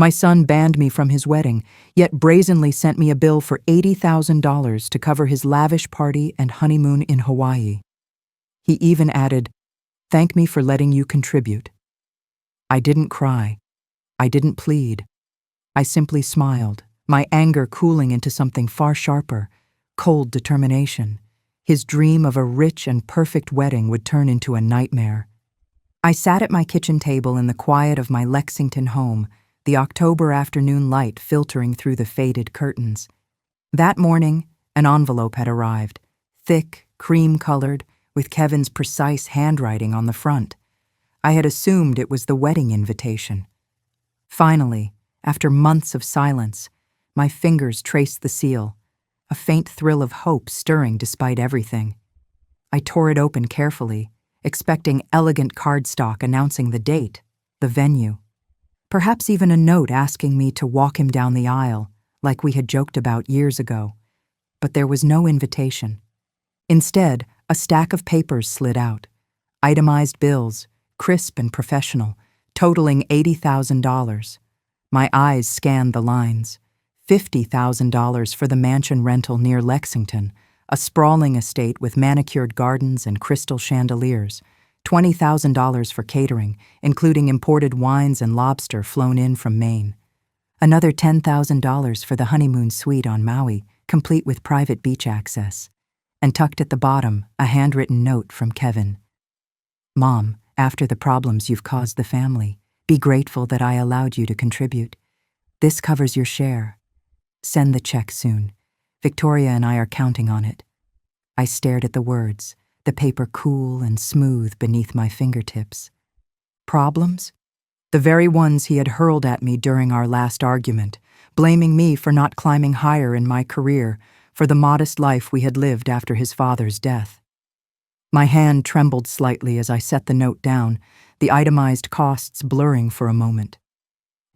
My son banned me from his wedding, yet brazenly sent me a bill for $80,000 to cover his lavish party and honeymoon in Hawaii. He even added, "Thank me for letting you contribute." I didn't cry. I didn't plead. I simply smiled, my anger cooling into something far sharper, cold determination. His dream of a rich and perfect wedding would turn into a nightmare. I sat at my kitchen table in the quiet of my Lexington home, the October afternoon light filtering through the faded curtains. That morning, an envelope had arrived, thick, cream-colored, with Kevin's precise handwriting on the front. I had assumed it was the wedding invitation. Finally, after months of silence, my fingers traced the seal, a faint thrill of hope stirring despite everything. I tore it open carefully, expecting elegant cardstock announcing the date, the venue. Perhaps even a note asking me to walk him down the aisle, like we had joked about years ago. But there was no invitation. Instead, a stack of papers slid out, itemized bills, crisp and professional, totaling $80,000. My eyes scanned the lines. $50,000 for the mansion rental near Lexington, a sprawling estate with manicured gardens and crystal chandeliers. $20,000 for catering, including imported wines and lobster flown in from Maine. Another $10,000 for the honeymoon suite on Maui, complete with private beach access. And tucked at the bottom, a handwritten note from Kevin. "Mom, after the problems you've caused the family, be grateful that I allowed you to contribute. This covers your share. Send the check soon. Victoria and I are counting on it." I stared at the words, the paper cool and smooth beneath my fingertips. Problems? The very ones he had hurled at me during our last argument, blaming me for not climbing higher in my career, for the modest life we had lived after his father's death. My hand trembled slightly as I set the note down, the itemized costs blurring for a moment.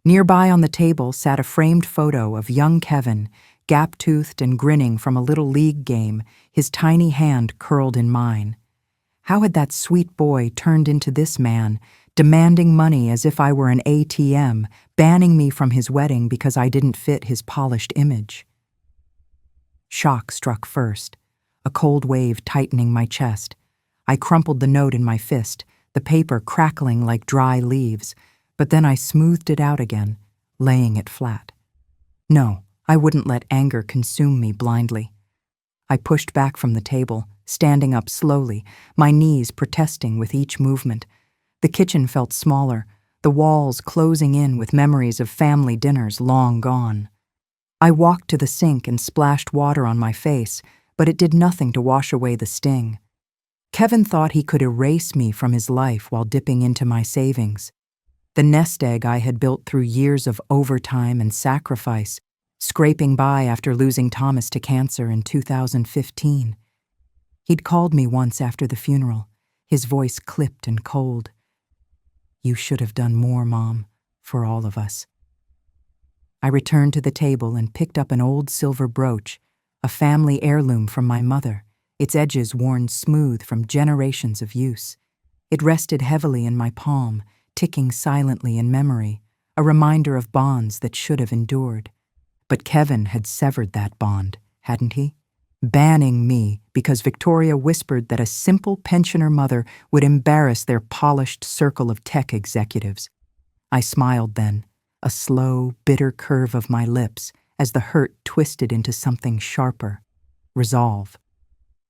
Nearby on the table sat a framed photo of young Kevin, gap-toothed and grinning from a little league game, his tiny hand curled in mine. How had that sweet boy turned into this man, demanding money as if I were an ATM, banning me from his wedding because I didn't fit his polished image? Shock struck first, a cold wave tightening my chest. I crumpled the note in my fist, the paper crackling like dry leaves, but then I smoothed it out again, laying it flat. No, I wouldn't let anger consume me blindly. I pushed back from the table, standing up slowly, my knees protesting with each movement. The kitchen felt smaller, the walls closing in with memories of family dinners long gone. I walked to the sink and splashed water on my face, but it did nothing to wash away the sting. Kevin thought he could erase me from his life while dipping into my savings. The nest egg I had built through years of overtime and sacrifice, scraping by after losing Thomas to cancer in 2015. He'd called me once after the funeral, his voice clipped and cold. "You should have done more, Mom, for all of us." I returned to the table and picked up an old silver brooch, a family heirloom from my mother, its edges worn smooth from generations of use. It rested heavily in my palm, ticking silently in memory, a reminder of bonds that should have endured. But Kevin had severed that bond, hadn't he? Banning me because Victoria whispered that a simple pensioner mother would embarrass their polished circle of tech executives. I smiled then, a slow, bitter curve of my lips as the hurt twisted into something sharper. Resolve.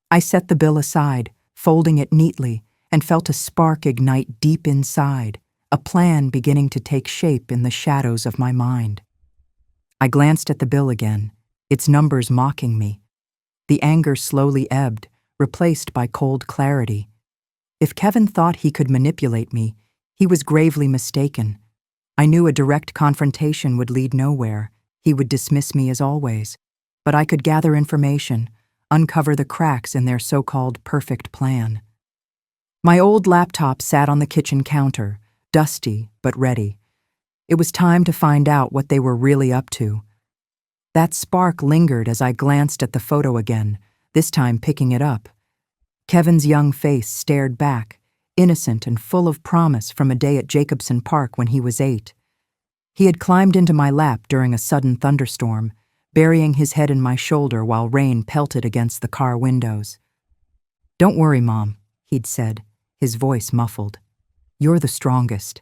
I set the bill aside, folding it neatly, and felt a spark ignite deep inside, a plan beginning to take shape in the shadows of my mind. I glanced at the bill again, its numbers mocking me. The anger slowly ebbed, replaced by cold clarity. If Kevin thought he could manipulate me, he was gravely mistaken. I knew a direct confrontation would lead nowhere. He would dismiss me as always. But I could gather information, uncover the cracks in their so-called perfect plan. My old laptop sat on the kitchen counter, dusty but ready. It was time to find out what they were really up to. That spark lingered as I glanced at the photo again, this time picking it up. Kevin's young face stared back, innocent and full of promise from a day at Jacobson Park when he was 8. He had climbed into my lap during a sudden thunderstorm, burying his head in my shoulder while rain pelted against the car windows. "Don't worry, Mom," he'd said, his voice muffled. "You're the strongest."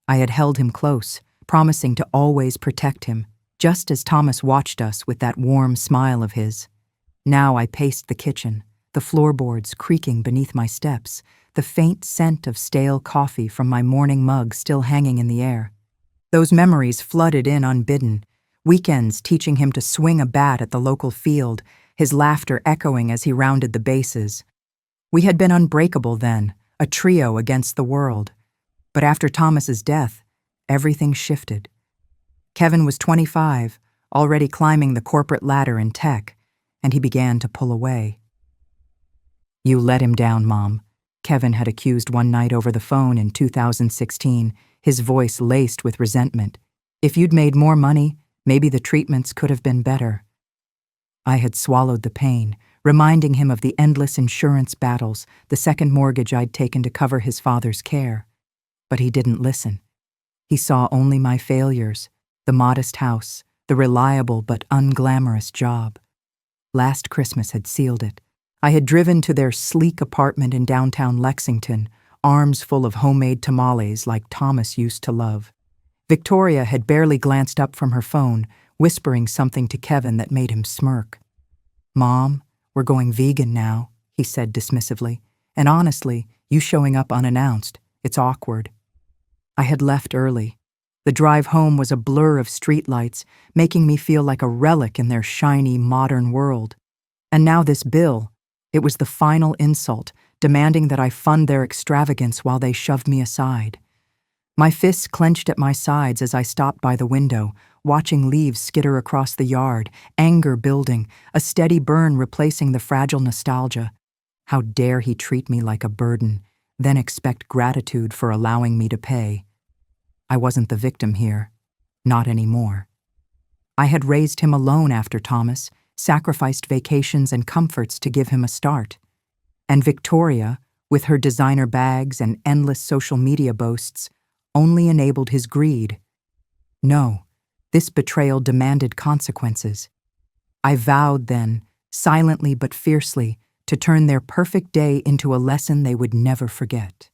I had held him close, promising to always protect him, just as Thomas watched us with that warm smile of his. Now I paced the kitchen, the floorboards creaking beneath my steps, the faint scent of stale coffee from my morning mug still hanging in the air. Those memories flooded in unbidden, weekends teaching him to swing a bat at the local field, his laughter echoing as he rounded the bases. We had been unbreakable then, a trio against the world. But after Thomas's death, everything shifted. Kevin was 25, already climbing the corporate ladder in tech, and he began to pull away. "You let him down, Mom," Kevin had accused one night over the phone in 2016, his voice laced with resentment. "If you'd made more money, maybe the treatments could have been better." I had swallowed the pain, reminding him of the endless insurance battles, the second mortgage I'd taken to cover his father's care. But he didn't listen. He saw only my failures, the modest house, the reliable but unglamorous job. Last Christmas had sealed it. I had driven to their sleek apartment in downtown Lexington, arms full of homemade tamales like Thomas used to love. Victoria had barely glanced up from her phone, whispering something to Kevin that made him smirk. "Mom, we're going vegan now," he said dismissively. "And honestly, you showing up unannounced, it's awkward." I had left early. The drive home was a blur of streetlights, making me feel like a relic in their shiny, modern world. And now this bill, it was the final insult, demanding that I fund their extravagance while they shoved me aside. My fists clenched at my sides as I stopped by the window, watching leaves skitter across the yard, anger building, a steady burn replacing the fragile nostalgia. How dare he treat me like a burden, then expect gratitude for allowing me to pay. I wasn't the victim here. Not anymore. I had raised him alone after Thomas, sacrificed vacations and comforts to give him a start. And Victoria, with her designer bags and endless social media boasts, only enabled his greed. No, this betrayal demanded consequences. I vowed then, silently but fiercely, to turn their perfect day into a lesson they would never forget.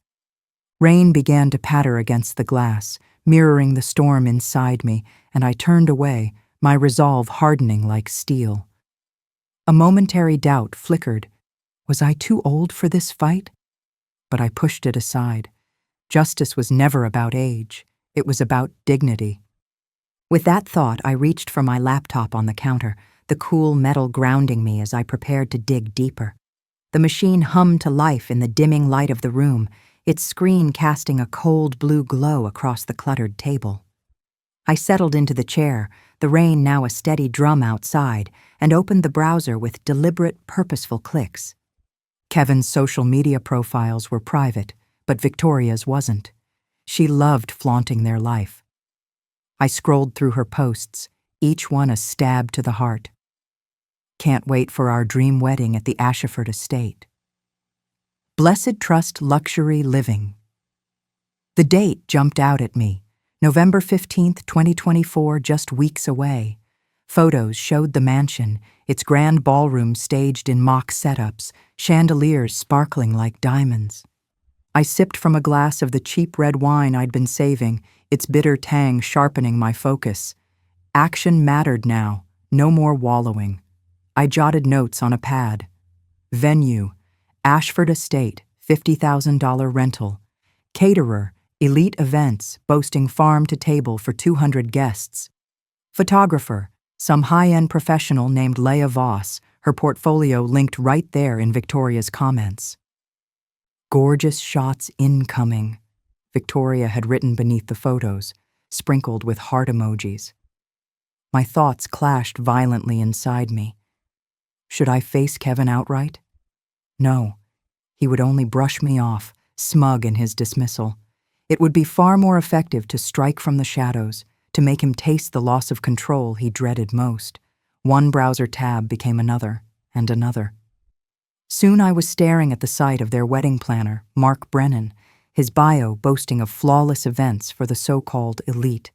Rain began to patter against the glass, mirroring the storm inside me, and I turned away, my resolve hardening like steel. A momentary doubt flickered. Was I too old for this fight? But I pushed it aside. Justice was never about age. It was about dignity. With that thought, I reached for my laptop on the counter, the cool metal grounding me as I prepared to dig deeper. The machine hummed to life in the dimming light of the room, its screen casting a cold blue glow across the cluttered table. I settled into the chair, the rain now a steady drum outside, and opened the browser with deliberate, purposeful clicks. Kevin's social media profiles were private, but Victoria's wasn't. She loved flaunting their life. I scrolled through her posts, each one a stab to the heart. Can't wait for our dream wedding at the Ashford estate. Blessed Trust Luxury Living. The date jumped out at me. November 15th, 2024, just weeks away. Photos showed the mansion, its grand ballroom staged in mock setups, chandeliers sparkling like diamonds. I sipped from a glass of the cheap red wine I'd been saving, its bitter tang sharpening my focus. Action mattered now, no more wallowing. I jotted notes on a pad. Venue, Ashford Estate, $50,000 rental. Caterer, elite events boasting farm-to-table for 200 guests. Photographer, some high-end professional named Leah Voss, her portfolio linked right there in Victoria's comments. Gorgeous shots incoming, Victoria had written beneath the photos, sprinkled with heart emojis. My thoughts clashed violently inside me. Should I face Kevin outright? No, he would only brush me off, smug in his dismissal. It would be far more effective to strike from the shadows, to make him taste the loss of control he dreaded most. One browser tab became another, and another. Soon I was staring at the site of their wedding planner, Mark Brennan, his bio boasting of flawless events for the so-called elite.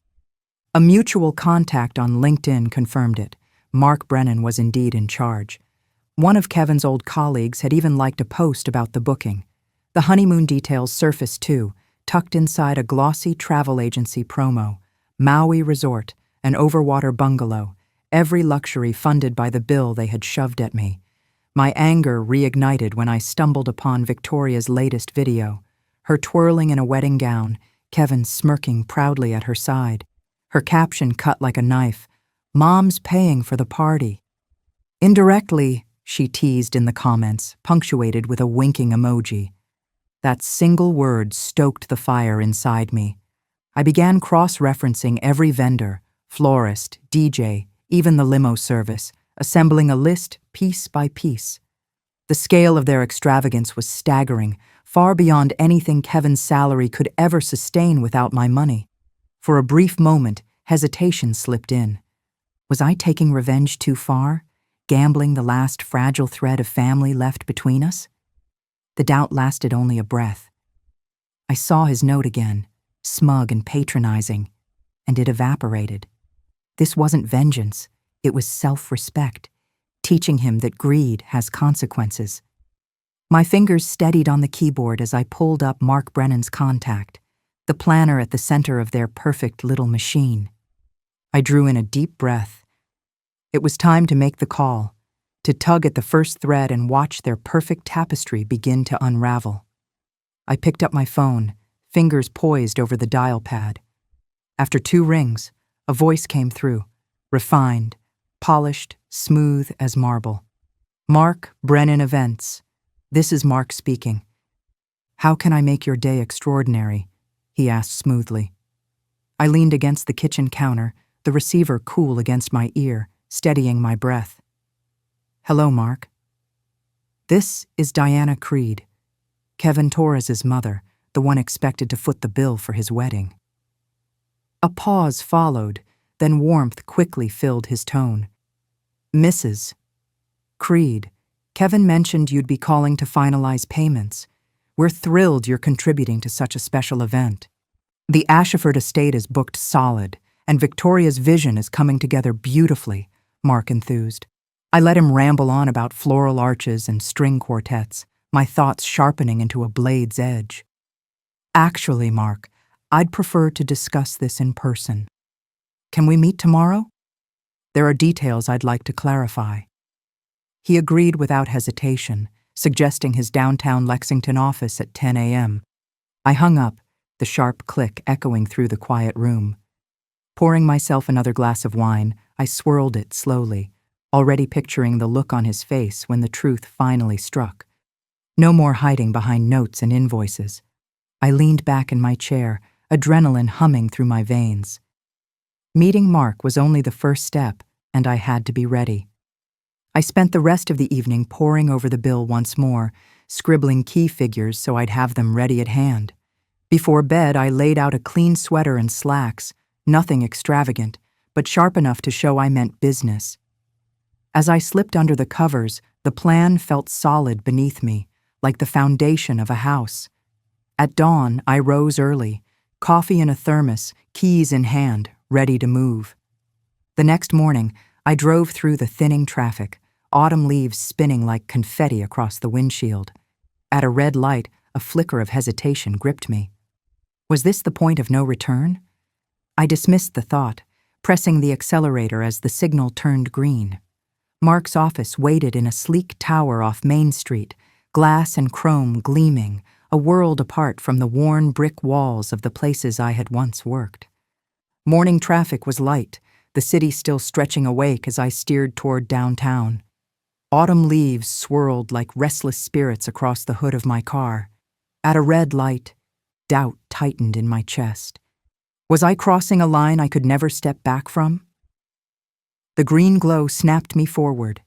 A mutual contact on LinkedIn confirmed it. Mark Brennan was indeed in charge. One of Kevin's old colleagues had even liked a post about the booking. The honeymoon details surfaced too, tucked inside a glossy travel agency promo. Maui Resort, an overwater bungalow, every luxury funded by the bill they had shoved at me. My anger reignited when I stumbled upon Victoria's latest video. Her twirling in a wedding gown, Kevin smirking proudly at her side. Her caption cut like a knife, "Mom's paying for the party." Indirectly, she teased in the comments, punctuated with a winking emoji. That single word stoked the fire inside me. I began cross-referencing every vendor, florist, DJ, even the limo service, assembling a list piece by piece. The scale of their extravagance was staggering, far beyond anything Kevin's salary could ever sustain without my money. For a brief moment, hesitation slipped in. Was I taking revenge too far, gambling the last fragile thread of family left between us? The doubt lasted only a breath. I saw his note again, smug and patronizing, and it evaporated. This wasn't vengeance, it was self-respect, teaching him that greed has consequences. My fingers steadied on the keyboard as I pulled up Mark Brennan's contact, the planner at the center of their perfect little machine. I drew in a deep breath. It was time to make the call, to tug at the first thread and watch their perfect tapestry begin to unravel. I picked up my phone, fingers poised over the dial pad. After 2 rings, a voice came through, refined, polished, smooth as marble. "Mark Brennan Events. This is Mark speaking. How can I make your day extraordinary?" he asked smoothly. I leaned against the kitchen counter, the receiver cool against my ear, steadying my breath. "Hello, Mark. This is Diana Creed, Kevin Torres's mother, the one expected to foot the bill for his wedding." A pause followed, then warmth quickly filled his tone. "Mrs. Creed, Kevin mentioned you'd be calling to finalize payments. We're thrilled you're contributing to such a special event. The Ashford estate is booked solid, and Victoria's vision is coming together beautifully," Mark enthused. I let him ramble on about floral arches and string quartets, my thoughts sharpening into a blade's edge. "Actually, Mark, I'd prefer to discuss this in person. Can we meet tomorrow? There are details I'd like to clarify." He agreed without hesitation, suggesting his downtown Lexington office at 10 a.m. I hung up, the sharp click echoing through the quiet room. Pouring myself another glass of wine, I swirled it slowly, already picturing the look on his face when the truth finally struck. No more hiding behind notes and invoices. I leaned back in my chair, adrenaline humming through my veins. Meeting Mark was only the first step, and I had to be ready. I spent the rest of the evening poring over the bill once more, scribbling key figures so I'd have them ready at hand. Before bed, I laid out a clean sweater and slacks, nothing extravagant, but sharp enough to show I meant business. As I slipped under the covers, the plan felt solid beneath me, like the foundation of a house. At dawn, I rose early, coffee in a thermos, keys in hand, ready to move. The next morning, I drove through the thinning traffic, autumn leaves spinning like confetti across the windshield. At a red light, a flicker of hesitation gripped me. Was this the point of no return? I dismissed the thought, pressing the accelerator as the signal turned green. Mark's office waited in a sleek tower off Main Street, glass and chrome gleaming, a world apart from the worn brick walls of the places I had once worked. Morning traffic was light, the city still stretching awake as I steered toward downtown. Autumn leaves swirled like restless spirits across the hood of my car. At a red light, doubt tightened in my chest. Was I crossing a line I could never step back from? The green glow snapped me forward.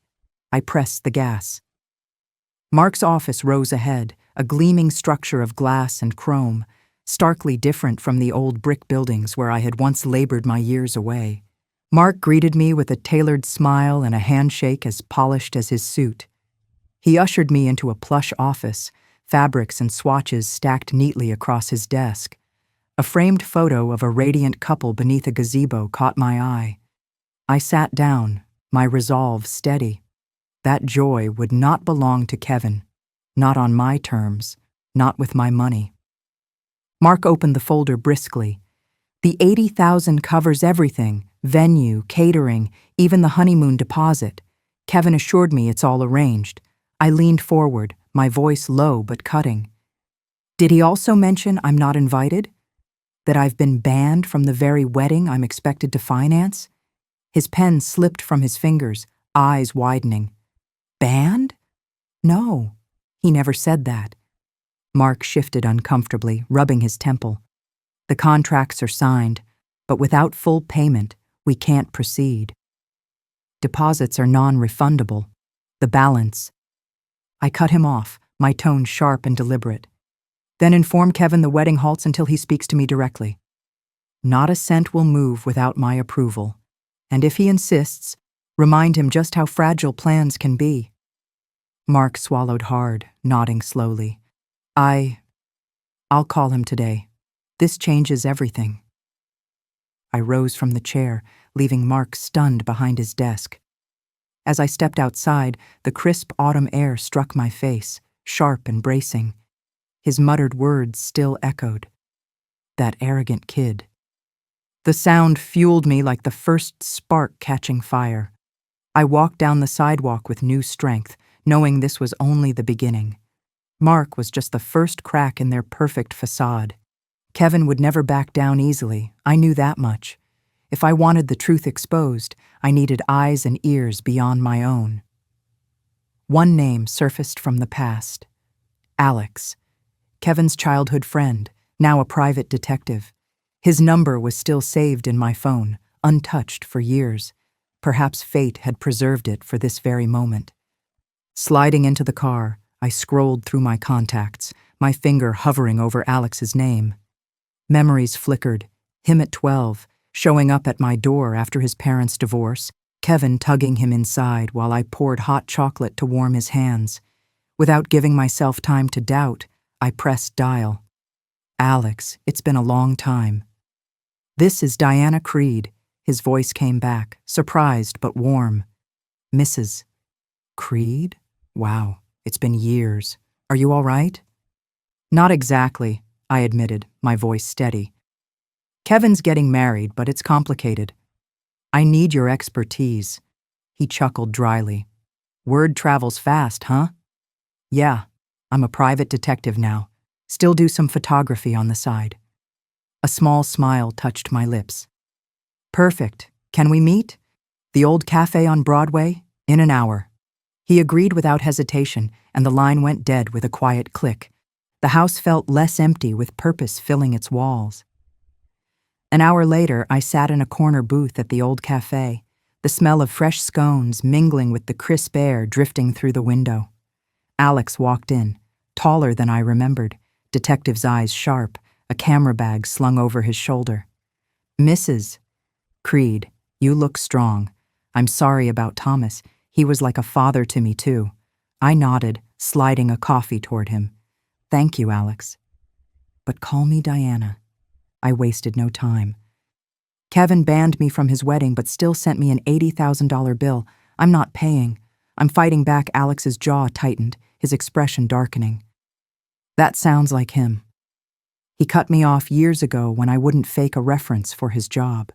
I pressed the gas. Mark's office rose ahead, a gleaming structure of glass and chrome, starkly different from the old brick buildings where I had once labored my years away. Mark greeted me with a tailored smile and a handshake as polished as his suit. He ushered me into a plush office, fabrics and swatches stacked neatly across his desk. A framed photo of a radiant couple beneath a gazebo caught my eye. I sat down, my resolve steady. That joy would not belong to Kevin, not on my terms, not with my money. Mark opened the folder briskly. The $80,000 covers everything: venue, catering, even the honeymoon deposit. Kevin assured me it's all arranged. I leaned forward, my voice low but cutting. Did he also mention I'm not invited? That I've been banned from the very wedding I'm expected to finance? His pen slipped from his fingers, eyes widening. Banned? No, he never said that. Mark shifted uncomfortably, rubbing his temple. The contracts are signed, but without full payment, we can't proceed. Deposits are non-refundable. The balance. I cut him off, my tone sharp and deliberate. Then inform Kevin the wedding halts until he speaks to me directly. Not a cent will move without my approval. And if he insists, remind him just how fragile plans can be. Mark swallowed hard, nodding slowly. I'll call him today. This changes everything. I rose from the chair, leaving Mark stunned behind his desk. As I stepped outside, the crisp autumn air struck my face, sharp and bracing. His muttered words still echoed. That arrogant kid. The sound fueled me like the first spark catching fire. I walked down the sidewalk with new strength, knowing this was only the beginning. Mark was just the first crack in their perfect facade. Kevin would never back down easily, I knew that much. If I wanted the truth exposed, I needed eyes and ears beyond my own. One name surfaced from the past. Alex. Kevin's childhood friend, now a private detective. His number was still saved in my phone, untouched for years. Perhaps fate had preserved it for this very moment. Sliding into the car, I scrolled through my contacts, my finger hovering over Alex's name. Memories flickered, him at 12, showing up at my door after his parents' divorce, Kevin tugging him inside while I poured hot chocolate to warm his hands. Without giving myself time to doubt, I pressed dial. Alex, it's been a long time. This is Diana Creed. His voice came back, surprised but warm. Mrs. Creed? Wow, it's been years. Are you all right? Not exactly, I admitted, my voice steady. Kevin's getting married, but it's complicated. I need your expertise. He chuckled dryly. Word travels fast, huh? Yeah, I'm a private detective now. Still do some photography on the side. A small smile touched my lips. Perfect. Can we meet? The old cafe on Broadway? In an hour. He agreed without hesitation, and the line went dead with a quiet click. The house felt less empty with purpose filling its walls. An hour later, I sat in a corner booth at the old cafe, the smell of fresh scones mingling with the crisp air drifting through the window. Alex walked in, taller than I remembered, detective's eyes sharp, a camera bag slung over his shoulder. Mrs. Creed, you look strong. I'm sorry about Thomas. He was like a father to me, too. I nodded, sliding a coffee toward him. Thank you, Alex. But call me Diana. I wasted no time. Kevin banned me from his wedding but still sent me an $80,000 bill. I'm not paying. I'm fighting back. Alex's jaw tightened, his expression darkening. That sounds like him. He cut me off years ago when I wouldn't fake a reference for his job.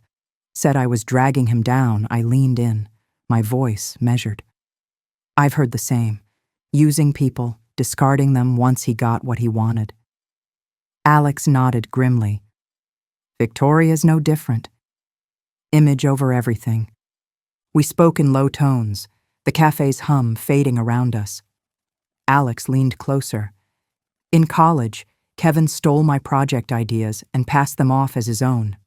Said I was dragging him down. I leaned in, my voice measured. I've heard the same. Using people, discarding them once he got what he wanted. Alex nodded grimly. Victoria's no different. Image over everything. We spoke in low tones, the cafe's hum fading around us. Alex leaned closer. In college, Kevin stole my project ideas and passed them off as his own.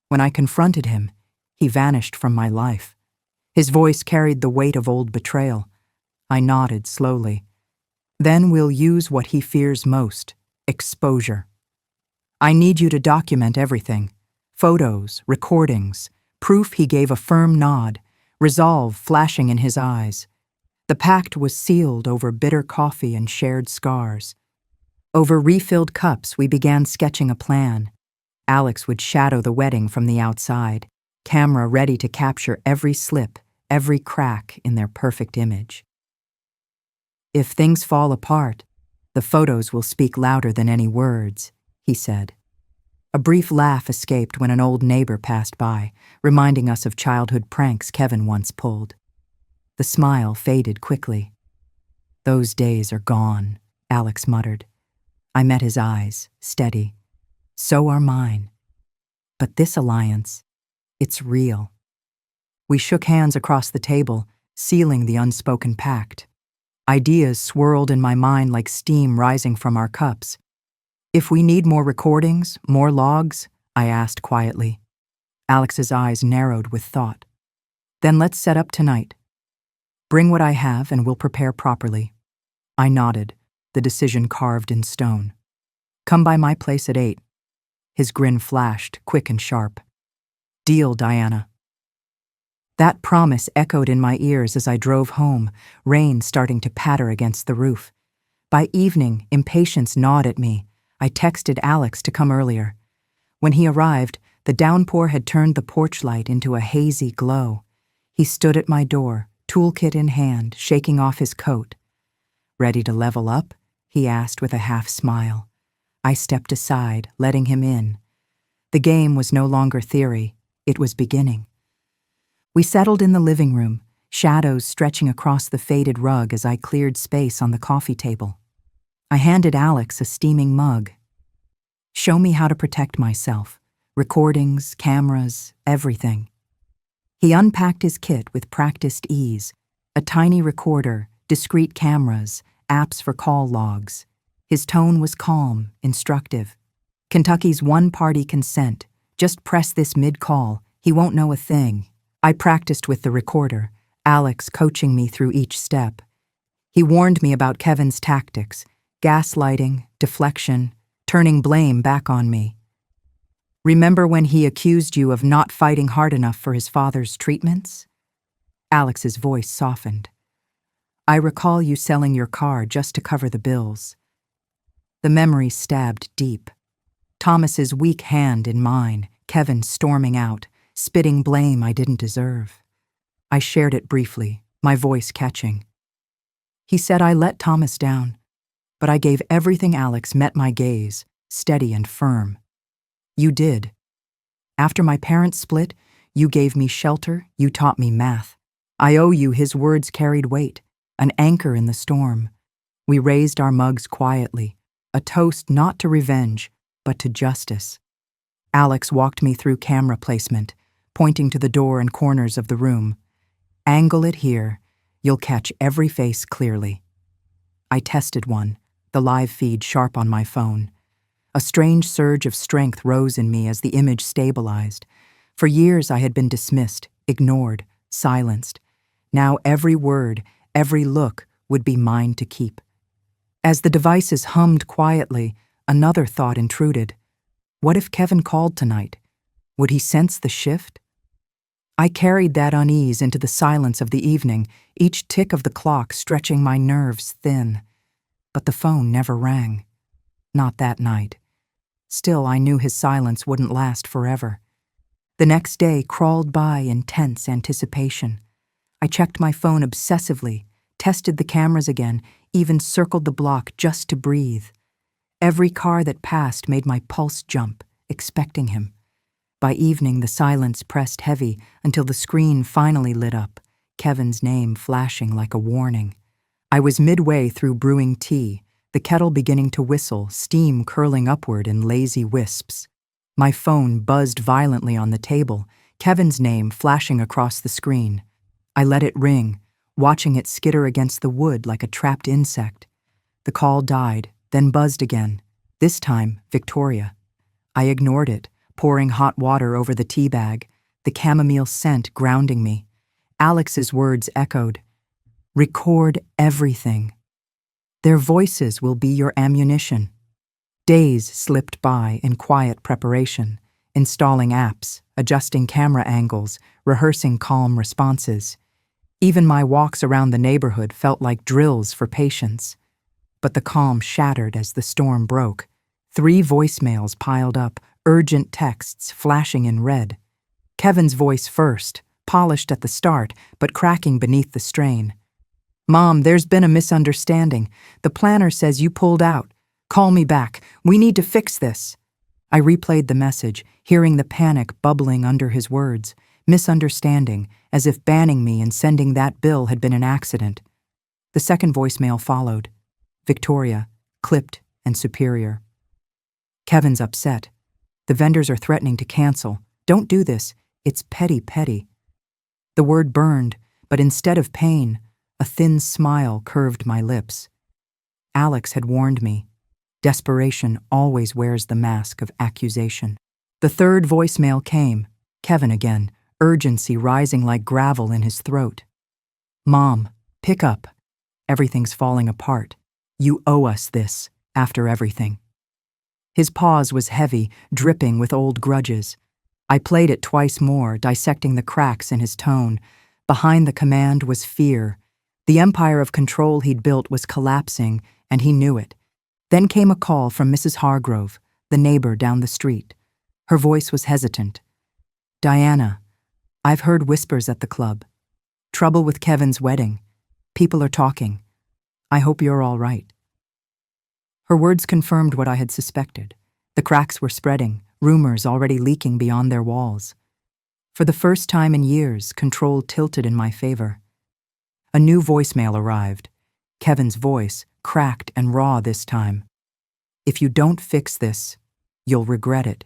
When I confronted him, he vanished from my life. His voice carried the weight of old betrayal. I nodded slowly. Then we'll use what he fears most, exposure. I need you to document everything. Photos, recordings, proof. He gave a firm nod, resolve flashing in his eyes. The pact was sealed over bitter coffee and shared scars. Over refilled cups, we began sketching a plan. Alex would shadow the wedding from the outside, camera ready to capture every slip, every crack in their perfect image. "If things fall apart, the photos will speak louder than any words," he said. A brief laugh escaped when an old neighbor passed by, reminding us of childhood pranks Kevin once pulled. The smile faded quickly. "Those days are gone," Alex muttered. I met his eyes, steady. "So are mine. But this alliance, it's real." We shook hands across the table, sealing the unspoken pact. Ideas swirled in my mind like steam rising from our cups. "If we need more recordings, more logs?" I asked quietly. Alex's eyes narrowed with thought. "Then let's set up tonight. Bring what I have and we'll prepare properly." I nodded, the decision carved in stone. "Come by my place at 8. His grin flashed, quick and sharp. "Deal, Diana." That promise echoed in my ears as I drove home, rain starting to patter against the roof. By evening, impatience gnawed at me. I texted Alex to come earlier. When he arrived, the downpour had turned the porch light into a hazy glow. He stood at my door, toolkit in hand, shaking off his coat. "Ready to level up?" he asked with a half smile. I stepped aside, letting him in. The game was no longer theory, it was beginning. We settled in the living room, shadows stretching across the faded rug as I cleared space on the coffee table. I handed Alex a steaming mug. "Show me how to protect myself. Recordings, cameras, everything." He unpacked his kit with practiced ease. A tiny recorder, discrete cameras, apps for call logs. His tone was calm, instructive. "Kentucky's one-party consent. Just press this mid-call. He won't know a thing." I practiced with the recorder, Alex coaching me through each step. He warned me about Kevin's tactics, gaslighting, deflection, turning blame back on me. "Remember when he accused you of not fighting hard enough for his father's treatments?" Alex's voice softened. "I recall you selling your car just to cover the bills." The memory stabbed deep. Thomas's weak hand in mine, Kevin storming out, spitting blame I didn't deserve. I shared it briefly, my voice catching. "He said I let Thomas down, but I gave everything." Alex met my gaze, steady and firm. "You did. After my parents split, you gave me shelter, you taught me math. I owe you." His words carried weight, an anchor in the storm. We raised our mugs quietly, a toast not to revenge, but to justice. Alex walked me through camera placement, pointing to the door and corners of the room. "Angle it here. You'll catch every face clearly." I tested one, the live feed sharp on my phone. A strange surge of strength rose in me as the image stabilized. For years I had been dismissed, ignored, silenced. Now every word, every look would be mine to keep. As the devices hummed quietly, another thought intruded. What if Kevin called tonight? Would he sense the shift? I carried that unease into the silence of the evening, each tick of the clock stretching my nerves thin. But the phone never rang. Not that night. Still, I knew his silence wouldn't last forever. The next day crawled by in tense anticipation. I checked my phone obsessively, tested the cameras again, even circled the block just to breathe. Every car that passed made my pulse jump, expecting him. By evening, the silence pressed heavy until the screen finally lit up, Kevin's name flashing like a warning. I was midway through brewing tea, the kettle beginning to whistle, steam curling upward in lazy wisps. My phone buzzed violently on the table, Kevin's name flashing across the screen. I let it ring, watching it skitter against the wood like a trapped insect. The call died, then buzzed again, this time Victoria. I ignored it, pouring hot water over the tea bag, the chamomile scent grounding me. Alex's words echoed. "Record everything. Their voices will be your ammunition." Days slipped by in quiet preparation, installing apps, adjusting camera angles, rehearsing calm responses. Even my walks around the neighborhood felt like drills for patience. But the calm shattered as the storm broke. 3 voicemails piled up, urgent texts flashing in red. Kevin's voice first, polished at the start, but cracking beneath the strain. "Mom, there's been a misunderstanding. The planner says you pulled out. Call me back. We need to fix this." I replayed the message, hearing the panic bubbling under his words. Misunderstanding, as if banning me and sending that bill had been an accident. The second voicemail followed. Victoria, clipped and superior. "Kevin's upset. The vendors are threatening to cancel. Don't do this. It's petty. The word burned, but instead of pain, a thin smile curved my lips. Alex had warned me. Desperation always wears the mask of accusation. The third voicemail came. Kevin again, urgency rising like gravel in his throat. "Mom, pick up. Everything's falling apart. You owe us this, after everything." His pause was heavy, dripping with old grudges. I played it twice more, dissecting the cracks in his tone. Behind the command was fear. The empire of control he'd built was collapsing, and he knew it. Then came a call from Mrs. Hargrove, the neighbor down the street. Her voice was hesitant. "Diana, I've heard whispers at the club. Trouble with Kevin's wedding. People are talking. I hope you're all right." Her words confirmed what I had suspected. The cracks were spreading, rumors already leaking beyond their walls. For the first time in years, control tilted in my favor. A new voicemail arrived. Kevin's voice, cracked and raw this time. "If you don't fix this, you'll regret it."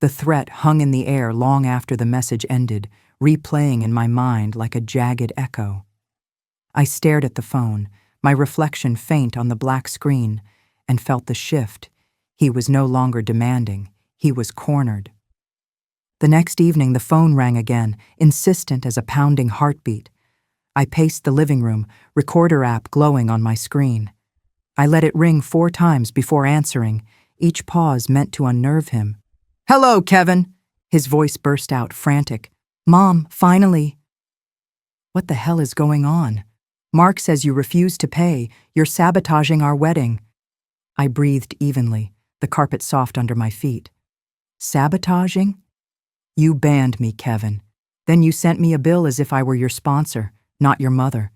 The threat hung in the air long after the message ended, replaying in my mind like a jagged echo. I stared at the phone, my reflection faint on the black screen, and felt the shift. He was no longer demanding. He was cornered. The next evening, the phone rang again, insistent as a pounding heartbeat. I paced the living room, recorder app glowing on my screen. I let it ring 4 times before answering, each pause meant to unnerve him. "Hello, Kevin!" His voice burst out, frantic. "Mom, finally." "What the hell is going on? Mark says you refuse to pay. You're sabotaging our wedding." I breathed evenly, the carpet soft under my feet. "Sabotaging? You banned me, Kevin. Then you sent me a bill as if I were your sponsor, not your mother.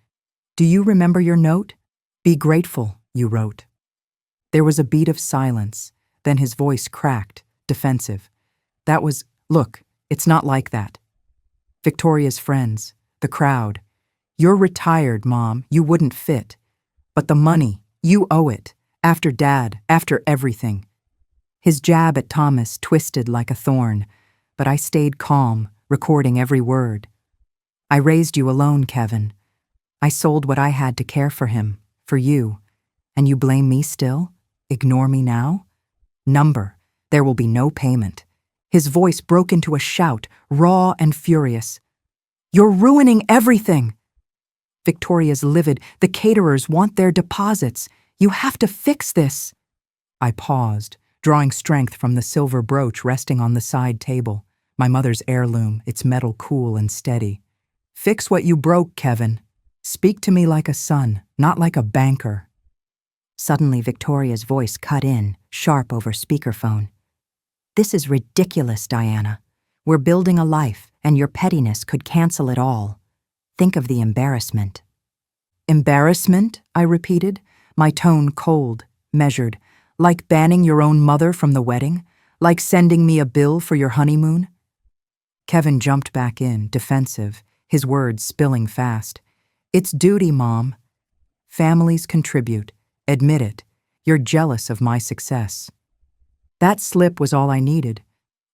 Do you remember your note? 'Be grateful,' you wrote." There was a beat of silence, then his voice cracked, defensive. "Look, it's not like that. Victoria's friends, the crowd. You're retired, Mom, you wouldn't fit. But the money, you owe it. After Dad, after everything." His jab at Thomas twisted like a thorn, but I stayed calm, recording every word. "I raised you alone, Kevin. I sold what I had to care for him, for you. And you blame me still? Ignore me now? Number, there will be no payment." His voice broke into a shout, raw and furious. "You're ruining everything!" "Victoria's livid. The caterers want their deposits. You have to fix this." I paused, drawing strength from the silver brooch resting on the side table, my mother's heirloom, its metal cool and steady. "Fix what you broke, Kevin. Speak to me like a son, not like a banker." Suddenly, Victoria's voice cut in, sharp over speakerphone. "This is ridiculous, Diana. We're building a life, and your pettiness could cancel it all. Think of the embarrassment." "Embarrassment?" I repeated, my tone cold, measured, like banning your own mother from the wedding, like sending me a bill for your honeymoon. Kevin jumped back in, defensive, his words spilling fast. "It's duty, Mom. Families contribute. Admit it. You're jealous of my success." That slip was all I needed.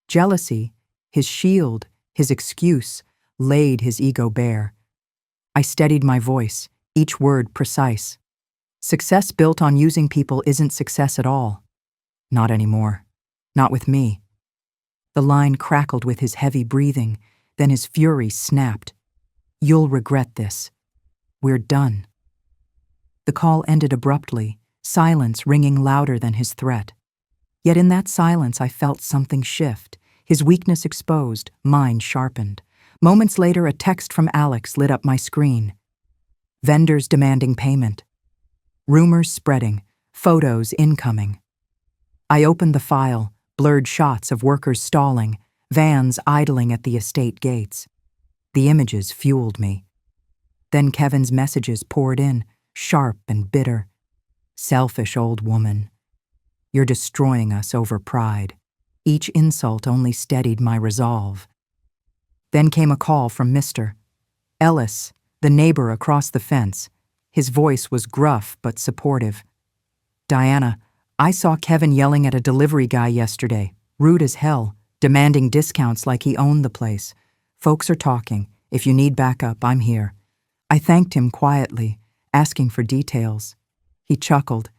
Jealousy, his shield, his excuse, laid his ego bare. I steadied my voice, each word precise. Success built on using people isn't success at all. Not anymore. Not with me. The line crackled with his heavy breathing, then his fury snapped. "You'll regret this. We're done." The call ended abruptly, silence ringing louder than his threat. Yet in that silence I felt something shift, his weakness exposed, mine sharpened. Moments later, a text from Alex lit up my screen. Vendors demanding payment. Rumors spreading, photos incoming. I opened the file, blurred shots of workers stalling, vans idling at the estate gates. The images fueled me. Then Kevin's messages poured in, sharp and bitter. Selfish old woman. You're destroying us over pride. Each insult only steadied my resolve. Then came a call from Mr. Ellis, the neighbor across the fence. His voice was gruff but supportive. Diana, I saw Kevin yelling at a delivery guy yesterday, rude as hell, demanding discounts like he owned the place. Folks are talking. If you need backup, I'm here. I thanked him quietly, asking for details. He chuckled.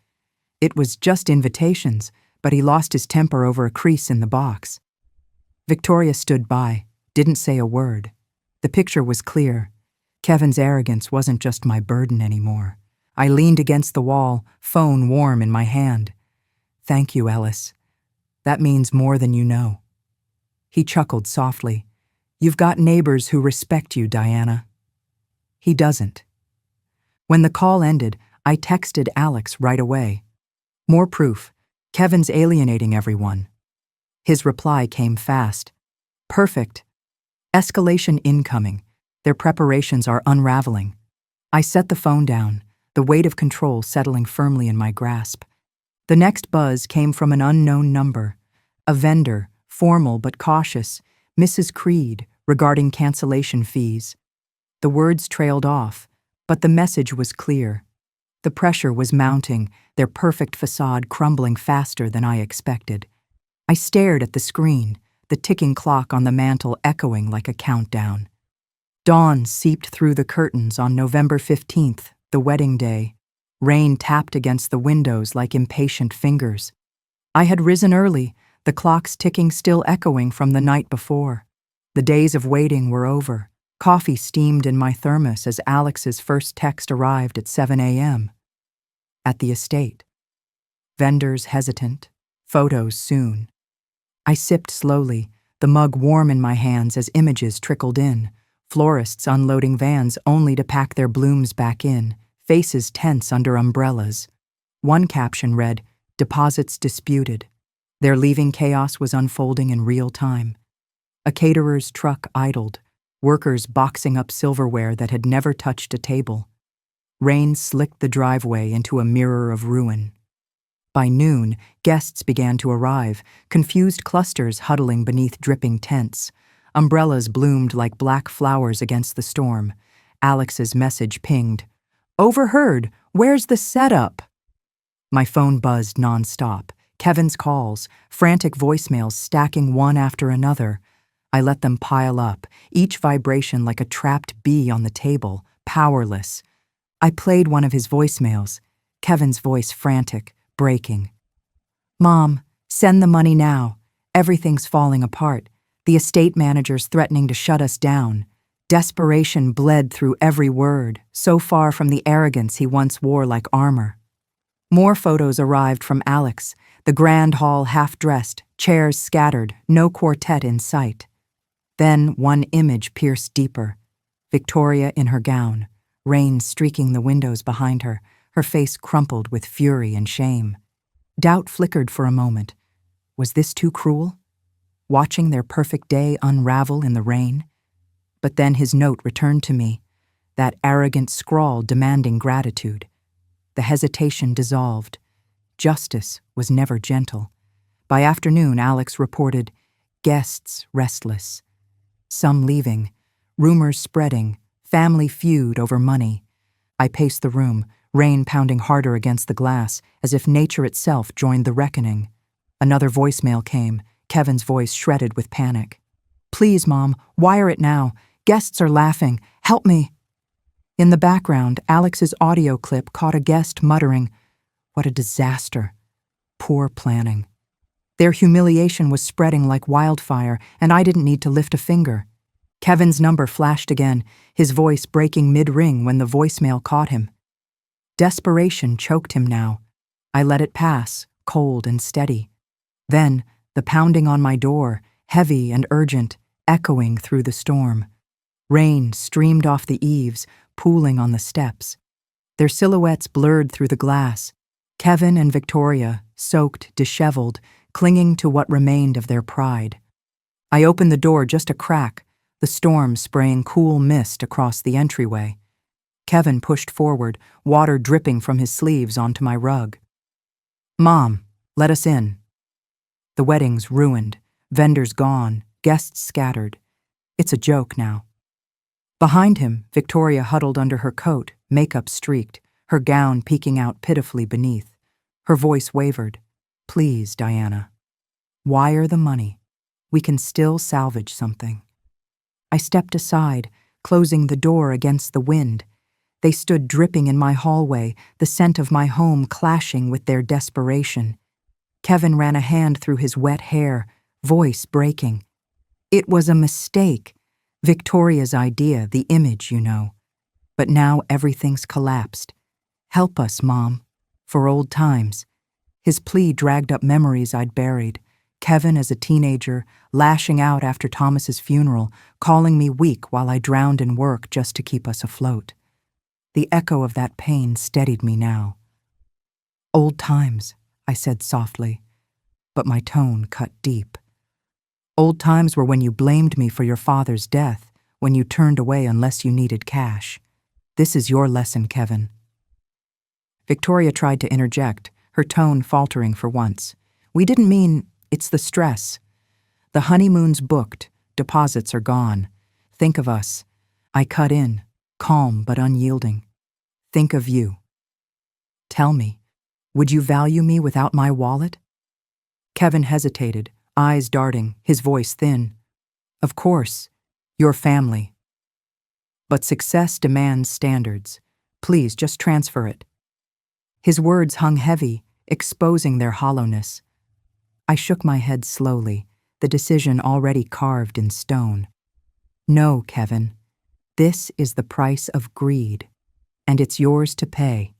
It was just invitations, but he lost his temper over a crease in the box. Victoria stood by, didn't say a word. The picture was clear. Kevin's arrogance wasn't just my burden anymore. I leaned against the wall, phone warm in my hand. Thank you, Ellis. That means more than you know. He chuckled softly. You've got neighbors who respect you, Diana. He doesn't. When the call ended, I texted Alex right away. More proof. Kevin's alienating everyone. His reply came fast. Perfect. Escalation incoming. Their preparations are unraveling. I set the phone down, the weight of control settling firmly in my grasp. The next buzz came from an unknown number. A vendor, formal but cautious, Mrs. Creed, regarding cancellation fees. The words trailed off, but the message was clear. The pressure was mounting, their perfect facade crumbling faster than I expected. I stared at the screen, the ticking clock on the mantel echoing like a countdown. Dawn seeped through the curtains on November 15th, the wedding day. Rain tapped against the windows like impatient fingers. I had risen early, the clock's ticking still echoing from the night before. The days of waiting were over. Coffee steamed in my thermos as Alex's first text arrived at 7 a.m. At the estate. Vendors hesitant, photos soon. I sipped slowly, the mug warm in my hands as images trickled in. Florists unloading vans only to pack their blooms back in, faces tense under umbrellas. One caption read, "Deposits disputed." Their leaving chaos was unfolding in real time. A caterer's truck idled, workers boxing up silverware that had never touched a table. Rain slicked the driveway into a mirror of ruin. By noon, guests began to arrive, confused clusters huddling beneath dripping tents. Umbrellas bloomed like black flowers against the storm. Alex's message pinged. Overheard, where's the setup? My phone buzzed nonstop. Kevin's calls, frantic voicemails stacking one after another. I let them pile up, each vibration like a trapped bee on the table, powerless. I played one of his voicemails, Kevin's voice frantic, breaking. Mom, send the money now. Everything's falling apart. The estate manager's threatening to shut us down. Desperation bled through every word, so far from the arrogance he once wore like armor. More photos arrived from Alex, the grand hall half-dressed, chairs scattered, no quartet in sight. Then one image pierced deeper. Victoria in her gown, rain streaking the windows behind her, her face crumpled with fury and shame. Doubt flickered for a moment. Was this too cruel? Watching their perfect day unravel in the rain? But then his note returned to me, that arrogant scrawl demanding gratitude. The hesitation dissolved. Justice was never gentle. By afternoon, Alex reported, guests restless. Some leaving, rumors spreading, family feud over money. I paced the room, rain pounding harder against the glass, as if nature itself joined the reckoning. Another voicemail came, Kevin's voice shredded with panic. Please, Mom, wire it now. Guests are laughing. Help me. In the background, Alex's audio clip caught a guest muttering, what a disaster. Poor planning. Their humiliation was spreading like wildfire, and I didn't need to lift a finger. Kevin's number flashed again, his voice breaking mid-ring when the voicemail caught him. Desperation choked him now. I let it pass, cold and steady. Then, the pounding on my door, heavy and urgent, echoing through the storm. Rain streamed off the eaves, pooling on the steps. Their silhouettes blurred through the glass. Kevin and Victoria, soaked, disheveled, clinging to what remained of their pride. I opened the door just a crack, the storm spraying cool mist across the entryway. Kevin pushed forward, water dripping from his sleeves onto my rug. "Mom, let us in." The wedding's ruined, vendors gone, guests scattered. It's a joke now. Behind him, Victoria huddled under her coat, makeup streaked, her gown peeking out pitifully beneath. Her voice wavered. "Please, Diana. Wire the money. We can still salvage something." I stepped aside, closing the door against the wind. They stood dripping in my hallway, the scent of my home clashing with their desperation. Kevin ran a hand through his wet hair, voice breaking. "It was a mistake. Victoria's idea, the image, you know. But now everything's collapsed. Help us, Mom. For old times." His plea dragged up memories I'd buried. Kevin as a teenager, lashing out after Thomas's funeral, calling me weak while I drowned in work just to keep us afloat. The echo of that pain steadied me now. "Old times," I said softly, but my tone cut deep. "Old times were when you blamed me for your father's death, when you turned away unless you needed cash. This is your lesson, Kevin." Victoria tried to interject, her tone faltering for once. "We didn't mean, it's the stress. The honeymoon's booked, deposits are gone. Think of us." I cut in, calm but unyielding. "Think of you. Tell me, would you value me without my wallet?" Kevin hesitated, eyes darting, his voice thin. "Of course, your family. But success demands standards. Please just transfer it." His words hung heavy, exposing their hollowness. I shook my head slowly, the decision already carved in stone. "No, Kevin. This is the price of greed, and it's yours to pay."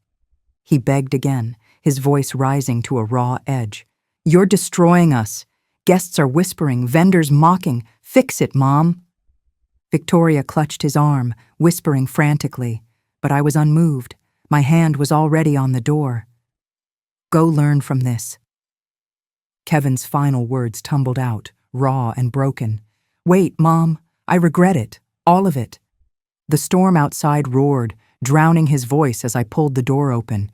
He begged again, his voice rising to a raw edge. "You're destroying us. Guests are whispering, vendors mocking. Fix it, Mom." Victoria clutched his arm, whispering frantically, but I was unmoved. My hand was already on the door. "Go learn from this." Kevin's final words tumbled out, raw and broken. "Wait, Mom. I regret it. All of it." The storm outside roared, drowning his voice as I pulled the door open.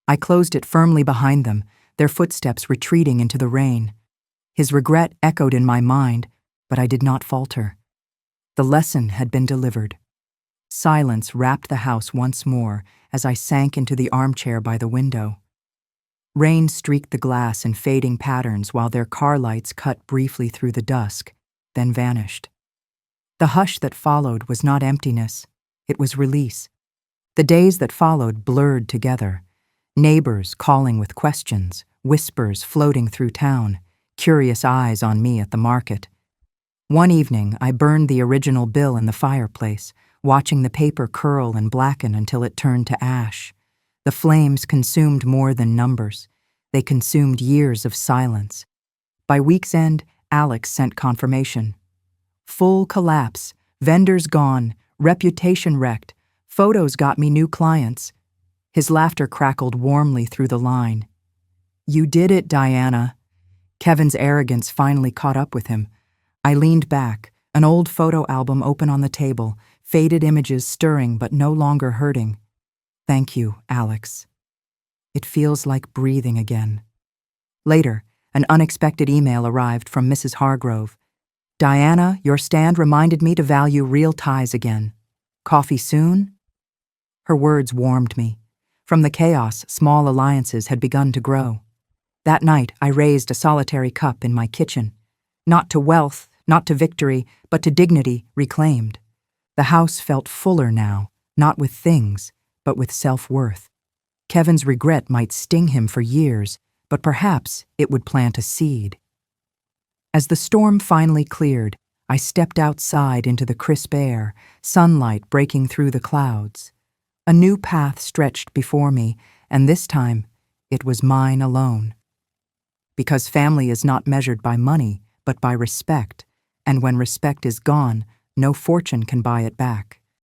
I closed it firmly behind them, their footsteps retreating into the rain. His regret echoed in my mind, but I did not falter. The lesson had been delivered. Silence wrapped the house once more as I sank into the armchair by the window. Rain streaked the glass in fading patterns while their car lights cut briefly through the dusk, then vanished. The hush that followed was not emptiness, it was release. The days that followed blurred together, neighbors calling with questions, whispers floating through town, curious eyes on me at the market. One evening, I burned the original bill in the fireplace, watching the paper curl and blacken until it turned to ash. The flames consumed more than numbers. They consumed years of silence. By week's end, Alex sent confirmation. "Full collapse, vendors gone, reputation wrecked, photos got me new clients." His laughter crackled warmly through the line. "You did it, Diana." Kevin's arrogance finally caught up with him. I leaned back, an old photo album open on the table, faded images stirring but no longer hurting. "Thank you, Alex. It feels like breathing again." Later, an unexpected email arrived from Mrs. Hargrove. "Diana, your stand reminded me to value real ties again. Coffee soon?" Her words warmed me. From the chaos, small alliances had begun to grow. That night, I raised a solitary cup in my kitchen. Not to wealth, not to victory, but to dignity reclaimed. The house felt fuller now, not with things, but with self-worth. Kevin's regret might sting him for years, but perhaps it would plant a seed. As the storm finally cleared, I stepped outside into the crisp air, sunlight breaking through the clouds. A new path stretched before me, and this time, it was mine alone. Because family is not measured by money, but by respect, and when respect is gone, no fortune can buy it back.